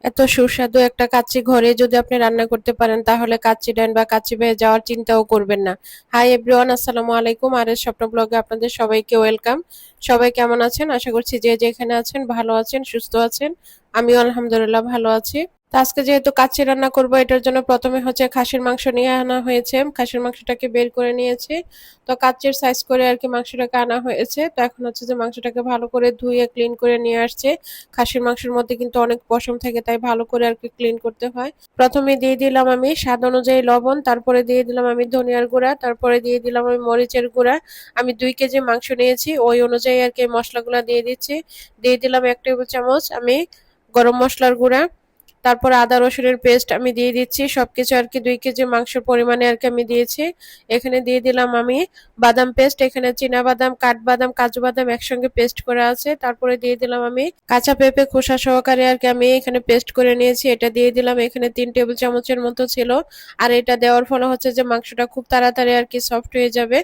এত সুস্বাদু একটা কাচ্চি ঘরে যদি আপনি রান্না করতে পারেন তাহলে কাচ্চি ডান বা কাচ্চি বেয়ে যাওয়ার চিন্তাও করবেন না। হাই এভরিওয়ান, আসসালামু আলাইকুম। আর এর স্বপ্ন ব্লগে আপনাদের সবাইকে ওয়েলকাম। সবাই কেমন আছেন? আশা করছি যে যেখানে আছেন ভালো আছেন, সুস্থ আছেন। আমিও আলহামদুলিল্লাহ ভালো আছি। তো আজকে যেহেতু কাচ্চি রান্না করব, এটার জন্য প্রথমে হচ্ছে খাসির মাংস নিয়ে আনা হয়েছে। খাসির মাংসটাকে বের করে নিয়েছি। তো কাচ্চির সাইজ করে আর কি মাংসটাকে আনা হয়েছে। তো এখন হচ্ছে যে মাংসটাকে ভালো করে ধুয়ে ক্লিন করে নিয়ে আসছে। খাসির মাংসের মধ্যে কিন্তু অনেক পশম থাকে, তাই ভালো করে আর কি ক্লিন করতে হয়। প্রথমে দিয়ে দিলাম আমি স্বাদ অনুযায়ী লবণ, তারপরে দিয়ে দিলাম আমি ধনিয়ার গুঁড়া, তারপরে দিয়ে দিলাম আমি মরিচের গুঁড়া। আমি 2 কেজি মাংস নিয়েছি, ওই অনুযায়ী আর কি মশলাগুলো দিয়ে দিচ্ছি। দিয়ে দিলাম 1 টেবিল চামচ আমি গরম মশলার গুঁড়া। তারপর আদা রসুনের পেস্ট আমি দিয়ে দিচ্ছি। সবকিছু আর কি 2 কেজি মাংসের পরিমাণে আর কি আমি দিয়েছি। এখানে দিয়ে দিলাম আমি বাদাম পেস্ট। এখানে চীনা বাদাম, কাঠবাদাম, কাজু বাদাম একসঙ্গে পেস্ট করা আছে। তারপরে দিয়ে দিলাম আমি কাঁচা পেঁপে খোসা সহকারে আর কি আমি এখানে পেস্ট করে নিয়েছি। এটা দিয়ে দিলাম, এখানে 3 টেবিল চামচের মতো ছিল। আর এটা দেওয়ার ফলে হচ্ছে যে মাংসটা খুব তাড়াতাড়ি আর কি সফট হয়ে যাবে।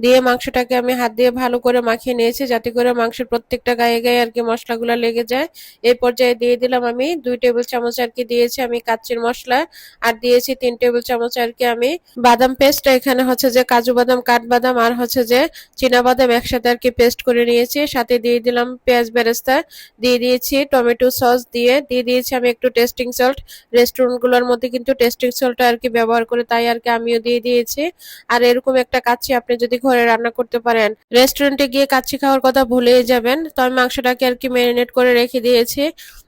দিয়ে মাংসটাকে আমি হাত দিয়ে ভালো করে মাখিয়ে নিয়েছি, যাতে করে মাংসের প্রত্যেকটা গায়ে গায়ে আর কি মশলাগুলো লেগে যায়। এই পর্যায়ে দিয়ে দিলাম আমি 2 টেবিল চামচ আর কি দিয়েছি আমি কাচ্চির মশলা। আর দিয়েছি 3 টেবিল চামচ আর কি আমি বাদাম পেস্ট। এখানে হচ্ছে যে কাজু বাদাম, কাঠবাদাম আর হচ্ছে যে চীনা বাদাম একসাথে আর কি পেস্ট করে নিয়েছি। সাথে দিয়ে দিলাম পেঁয়াজ বেরেস্তা, দিয়ে দিয়েছি টমেটো সস, দিয়ে দিয়েছি আমি একটু টেস্টিং সল্ট। রেস্টুরেন্ট গুলোর মধ্যে কিন্তু টেস্টিং সল্ট আর কি ব্যবহার করে, তাই আর কি আমিও দিয়ে দিয়েছি। আর এরকম একটা কাচ্চি আপনি যদি ঘরে রান্না করতে পারেন, রেস্টুরেন্টে গিয়ে কাচ্চি খাওয়ার কথা ভুলেই যাবেন। তো আমি মাংসটাকে আর কি ম্যারিনেট করে রেখে দিয়েছি।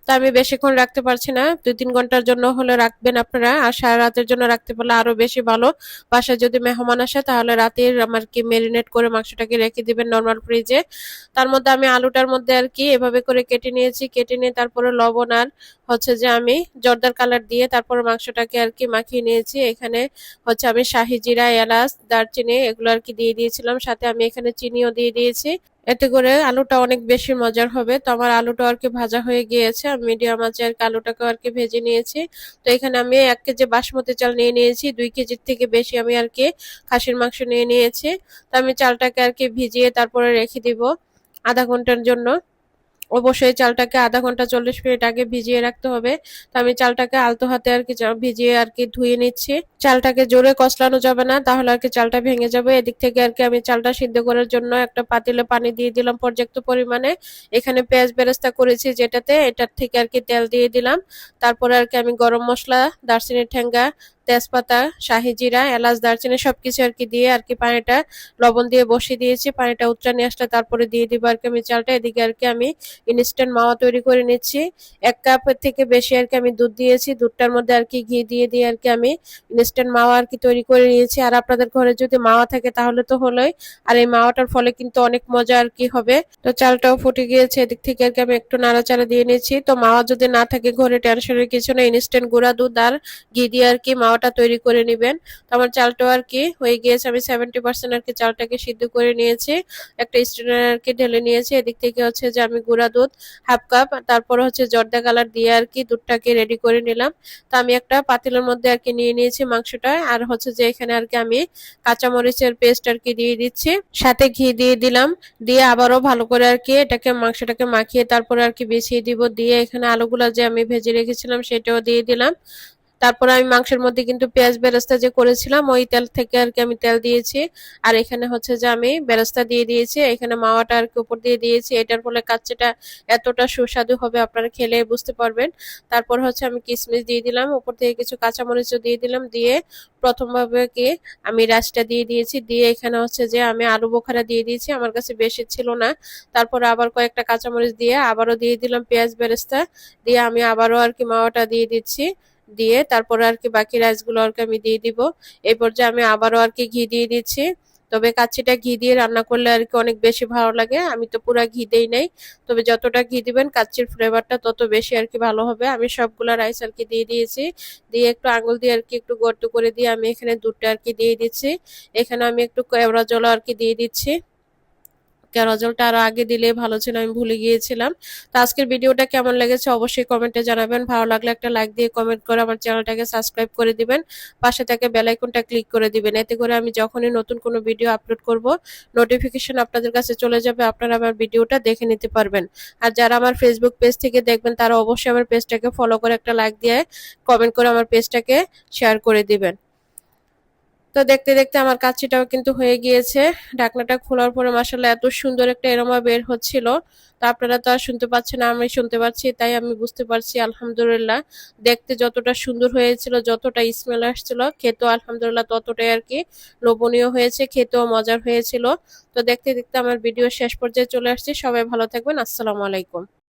তো আমি বেশিক্ষণ রাখতে পারছি না, 2-3 ঘন্টার জন্য হলে রাখবেন আপনারা। আর সারা রাতের জন্য রাখতে পারলে আরো বেশি ভালো। বাসায় যদি মেহমান আসে তাহলে রাতের আমার কি ম্যারিনেট করে মাংসটাকে রেখে দিবেন নর্মাল ফ্রিজে। তার মধ্যে আমি আলুটার মধ্যে আর কি এভাবে করে কেটে নিয়েছি। কেটে নিয়ে তারপরে লবণ আর হচ্ছে যে আমি জর্দার কালার দিয়ে তারপরে মাংসটাকে আর কি মাখিয়ে নিয়েছি। এখানে হচ্ছে আমি শাহি জিরা, এলাচ, দারচিনি এগুলো আর কি দিয়ে দিয়েছিলাম। সাথে আমি এখানে চিনিও দিয়ে দিয়েছি। এতে করে আলুটা অনেক বেশি মজার হবে। তো আমার আলুটা আর কি ভাজা হয়ে গিয়েছে, আমি মিডিয়াম আঁচে আর কি আলুটাকে আর কি ভেজে নিয়েছি। তো এখানে আমি 1 কেজি বাসমতি চাল নিয়ে নিয়েছি। 2 কেজির থেকে বেশি আমি আর কি খাসির মাংস নিয়ে নিয়েছি। তো আমি চালটাকে আর কি ভিজিয়ে তারপরে রেখে দিব আধা ঘন্টার জন্য। অবশ্যই চালটাকে আধা ঘন্টা 40 মিনিট আগে ভিজিয়ে রাখতে হবে। তো আমি চালটাকে আলতো হাতে আর কি ভিজিয়ে আর কি ধুয়ে নিচ্ছি। চালটাকে জোরে কষলানো যাবে না, তাহলে আর কি চালটা ভেঙে যাবে। এদিক থেকে আর কি আমি চালটা সিদ্ধ করার জন্য একটা পাতিলে পানি দিয়ে দিলাম পর্যাপ্ত পরিমাণে। এখানে পেঁয়াজ বেরেস্তা করেছি যেটাতে, এটার থেকে আর কি তেল দিয়ে দিলাম। তারপরে আর কি আমি গরম মশলা, দারচিনির ঠেঙ্গা, তেজপাতা, শাহি জিরা, এলাচ, দারচিনি সবকিছু আর কি দিয়ে আর কি পানিটা লবণ দিয়ে বসিয়ে দিয়েছি। পানিটা উতরানি আসলে তারপরে দিয়ে দিব আর কি আমি চালটা। এদিকে আর কি আমি ইনস্ট্যান্ট মাওয়া তৈরি করে নিচ্ছি। 1 কাপের থেকে বেশি আর কি আমি দুধ দিয়েছি। দুধটার মধ্যে আর কি ঘি দিয়ে আর কি আমি ইনস্ট্যান্ট মাওয়া আর কি তৈরি করে নিয়েছি। আর আপনাদের ঘরে যদি মাওয়া থাকে তাহলে তো হলোই। আর এই মাওয়াটার ফলে কিন্তু অনেক মজা আর কি হবে। তো চালটাও ফুটে গিয়েছে, এদিক থেকে আর কি আমি একটু নাড়াচাড়া দিয়ে নিচ্ছি। তো মাওয়া যদি না থাকে ঘরে, টেনশনের কিছু না, ইনস্ট্যান্ট গুঁড়া দুধ আর ঘি দিয়ে আর কি মাওয়াটা তৈরি করে নিবেন। তো আমার চালটাও আর কি হয়ে গিয়েছে, আমি 70% আর কি চালটাকে সিদ্ধ করে নিয়েছি। একটা স্ট্রেনার আর কি ঢেলে নিয়েছি। এদিক থেকে হচ্ছে যে আমি গুঁড়া দুধ 1/2 কাপ, তারপর হচ্ছে জর্দা কালার দিয়ে আর কি দুধটাকে রেডি করে নিলাম। তো আমি একটা পাতিলের মধ্যে আর কি নিয়ে নিয়েছি মাংসটা। আর হচ্ছে যে এখানে আর কি আমি কাঁচামরিচের পেস্ট আর কি দিয়ে দিচ্ছি, সাথে ঘি দিয়ে দিলাম। দিয়ে আবারও ভালো করে আর কি এটাকে মাংসটাকে মাখিয়ে তারপরে আর কি বিছিয়ে দিব। দিয়ে এখানে আলুগুলা যে আমি ভেজে রেখেছিলাম সেটাও দিয়ে দিলাম। তারপরে আমি মাংসের মধ্যে কিন্তু পেঁয়াজ বেরেস্তা যে করেছিলাম ওই তেল থেকে আর কি আমি তেল দিয়েছি। আর এখানে হচ্ছে যে আমি বেরেস্তা দিয়ে দিয়েছি, এখানে মাওয়াটা আর কি উপর দিয়ে দিয়েছি। এটার ফলে কাচ্চিটা এতটা সুস্বাদু হবে, আপনারা খেলে বুঝতে পারবেন। তারপর হচ্ছে আমি কিশমিশ দিয়ে দিলাম, উপর থেকে কিছু কাঁচামরিচও দিয়ে দিলাম। দিয়ে প্রথমভাবে কি আমি রাইসটা দিয়ে দিয়েছি। দিয়ে এখানে হচ্ছে যে আমি আলু বোখারা দিয়ে দিয়েছি, আমার কাছে বেশি ছিল না। তারপর আবার কয়েকটা কাঁচামরিচ দিয়ে আবারও দিয়ে দিলাম পেঁয়াজ বেরেস্তা। দিয়ে আমি আবারও আর কি মাওয়াটা দিয়ে দিচ্ছি। দিয়ে তারপরে আর কি বাকি রাইসগুলো আর কি আমি দিয়ে দিব। এই পর্যায়ে আমি আবারও আর কি ঘি দিয়ে দিচ্ছি। তবে কাচ্চিটা ঘি দিয়ে রান্না করলে আর কি অনেক বেশি ভালো লাগে। আমি তো পুরা ঘি দেই নাই, তবে যতটা ঘি দিবেন কাচ্চির ফ্লেভারটা তত বেশি আর কি ভালো হবে। আমি সবগুলা রাইস আর কি দিয়ে দিয়েছি। দিয়ে একটু আঙুল দিয়ে আর কি একটু গর্ত করে দিয়ে আমি এখানে দুধটা আর কি দিয়ে দিচ্ছি। এখানে আমি একটু কেওড়া জল আর কি দিয়ে দিচ্ছি। ক্যারাজলটা আরো আগে দিলে ভালো ছিল, আমি ভুলে গিয়েছিলাম। তো আজকের ভিডিওটা কেমন লেগেছে অবশ্যই কমেন্টে জানাবেন। ভালো লাগলে একটা লাইক দিয়ে কমেন্ট করে আমার চ্যানেলটাকে সাবস্ক্রাইব করে দিবেন। পাশে থেকে বেল আইকনটা ক্লিক করে দিবেন, এতে করে আমি যখনই নতুন কোনো ভিডিও আপলোড করব নোটিফিকেশন আপনাদের কাছে চলে যাবে, আপনারা আমার ভিডিওটা দেখে নিতে পারবেন। আর যারা আমার ফেসবুক পেজ থেকে দেখবেন তারা অবশ্যই আমার পেজটাকে ফলো করে একটা লাইক দিয়ে কমেন্ট করে আমার পেজটাকে শেয়ার করে দিবেন। তো দেখতে দেখতে আমার কাচ্চিটাও কিন্তু হয়ে গিয়েছে। ঢাকনাটা খোলার পরে মাশাআল্লাহ এত সুন্দর একটা এরোমা বের হচ্ছিল। তো আপনারা তো আর শুনতে পাচ্ছেন না, আমি শুনতে পাচ্ছি, তাই আমি বুঝতে পারছি আলহামদুলিল্লাহ দেখতে যতটা সুন্দর হয়েছিল, যতটা স্মেল আসছিল, খেতেও আলহামদুলিল্লাহ ততটাই আর কি লোভনীয় হয়েছে, খেতেও মজার হয়েছিল। তো দেখতে দেখতে আমার ভিডিও শেষ পর্যায়ে চলে আসছে। সবাই ভালো থাকবেন। আসসালামু আলাইকুম।